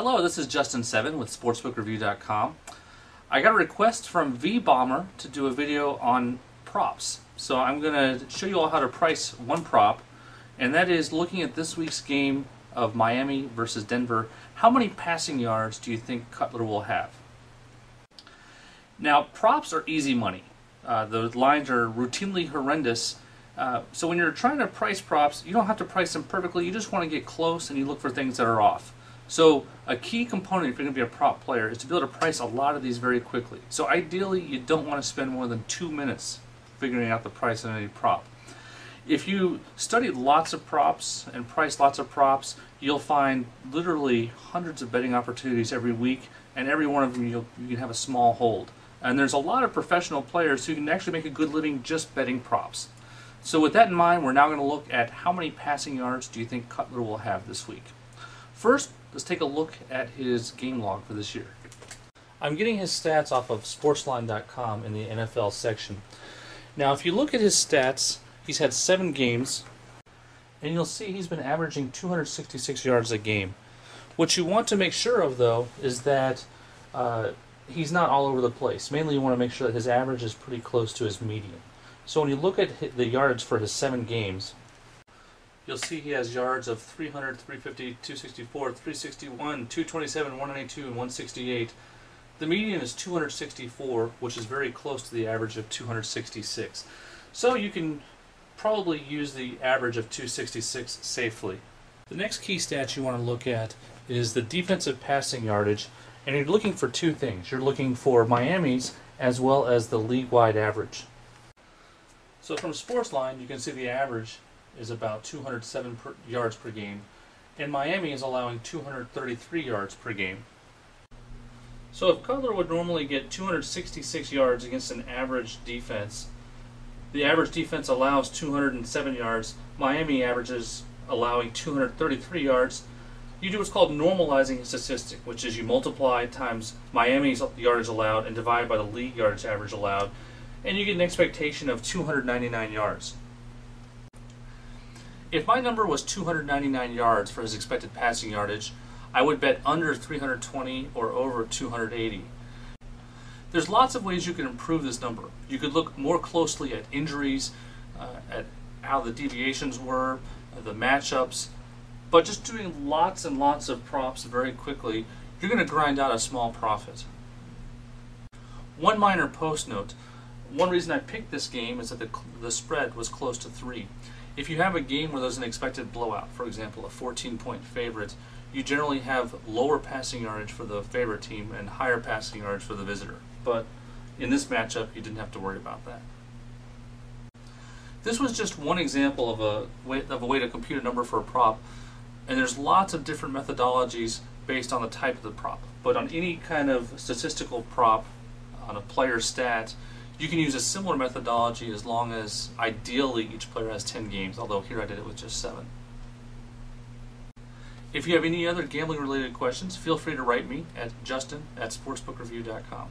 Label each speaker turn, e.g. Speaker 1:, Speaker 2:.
Speaker 1: Hello, this is Justin7 with SportsbookReview.com. I got a request from V-Bomber to do a video on props. So I'm going to show you all how to price one prop, and that is looking at this week's game of Miami versus Denver. How many passing yards do you think Cutler will have? Now, props are easy money. The lines are routinely horrendous. So when you're trying to price props, you don't have to price them perfectly. You just want to get close and you look for things that are off. So a key component if you're going to be a prop player is to be able to price a lot of these very quickly. So ideally, you don't want to spend more than 2 minutes figuring out the price of any prop. If you study lots of props and price lots of props, you'll find literally hundreds of betting opportunities every week, and every one of them you can have a small hold. And there's a lot of professional players who can actually make a good living just betting props. So with that in mind, we're now going to look at how many passing yards do you think Cutler will have this week. First, let's take a look at his game log for this year. I'm getting his stats off of Sportsline.com in the NFL section. Now, if you look at his stats, he's had 7 games, and you'll see he's been averaging 266 yards a game. What you want to make sure of, though, is that he's not all over the place. Mainly, you want to make sure that his average is pretty close to his median. So when you look at the yards for his 7 games, you'll see he has yards of 300, 350, 264, 361, 227, 192, and 168. The median is 264, which is very close to the average of 266. So you can probably use the average of 266 safely. The next key stat you want to look at is the defensive passing yardage, and you're looking for 2 things. You're looking for Miami's as well as the league-wide average. So from Sportsline, you can see the average is about 207 yards per game, and Miami is allowing 233 yards per game. So if Cutler would normally get 266 yards against an average defense, the average defense allows 207 yards, Miami averages allowing 233 yards. You do what's called normalizing a statistic, which is you multiply times Miami's yardage allowed and divide by the league yardage average allowed, and you get an expectation of 299 yards. If my number was 299 yards for his expected passing yardage, I would bet under 320 or over 280. There's lots of ways you can improve this number. You could look more closely at injuries, at how the deviations were, the matchups, but just doing lots and lots of props very quickly, you're going to grind out a small profit. One minor post note. One reason I picked this game is that the spread was close to 3. If you have a game where there's an expected blowout, for example, a 14-point favorite, you generally have lower passing yardage for the favorite team and higher passing yardage for the visitor. But in this matchup, you didn't have to worry about that. This was just one example of a way to compute a number for a prop, and there's lots of different methodologies based on the type of the prop. But on any kind of statistical prop, on a player stat, you can use a similar methodology as long as ideally each player has 10 games, although here I did it with just 7. If you have any other gambling related questions, feel free to write me at justin@sportsbookreview.com.